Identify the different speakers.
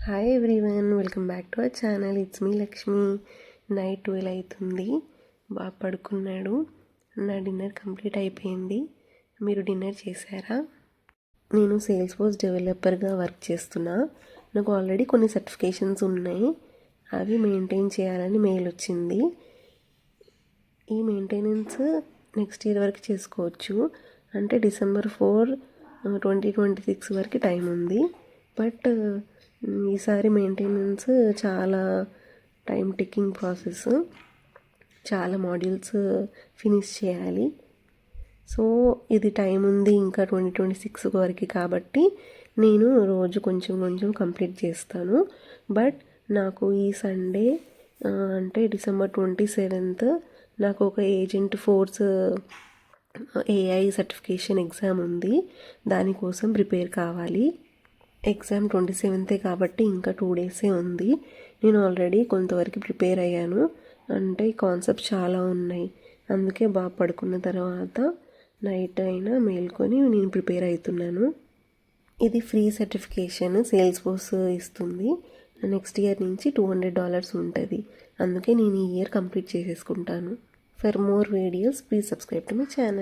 Speaker 1: Hi everyone, welcome back to our channel. It's me Lakshmi. Night 12 అవుతుంది. బాగా పడుకున్నాడు. నా డిన్నర్ కంప్లీట్ అయిపోయింది. మీరు డిన్నర్ చేశారా? నేను సేల్స్ ఫోర్స్ డెవలపర్గా వర్క్ చేస్తున్నా. నాకు ఆల్రెడీ కొన్ని సర్టిఫికేషన్స్ ఉన్నాయి. అవి మెయింటైన్ చేయాలని మెయిల్ వచ్చింది. ఈ మెయింటెనెన్స్ నెక్స్ట్ ఇయర్ వరకు చేసుకోవచ్చు. అంటే December 4, 2026 వరకు టైం ఉంది. బట్ ఈసారి మెయింటెనెన్స్ చాలా టైం టేకింగ్ ప్రాసెస్. చాలా మాడ్యూల్స్ ఫినిష్ చేయాలి. సో ఇది టైం ఉంది ఇంకా 2026 వరకు. కాబట్టి నేను రోజు కొంచెం కొంచెం కంప్లీట్ చేస్తాను. బట్ నాకు ఈ సండే అంటే December 27th నాకు ఒక agent force AI certification exam ఉంది. దానికోసం ప్రిపేర్ కావాలి. ఎగ్జామ్ 27th కాబట్టి ఇంకా 2 డేసే ఉంది. నేను ఆల్రెడీ కొంతవరకు ప్రిపేర్ అయ్యాను. అంటే కాన్సెప్ట్స్ చాలా ఉన్నాయి. అందుకే బాగా పడుకున్న తర్వాత నైట్ అయినా మేల్కొని నేను ప్రిపేర్ అవుతున్నాను. ఇది ఫ్రీ సర్టిఫికేషన్ సేల్స్ ఫోర్స్ ఇస్తుంది. నెక్స్ట్ ఇయర్ నుంచి $200 ఉంటుంది. అందుకే నేను ఈ ఇయర్ కంప్లీట్ చేసేసుకుంటాను. For more videos please subscribe to my channel.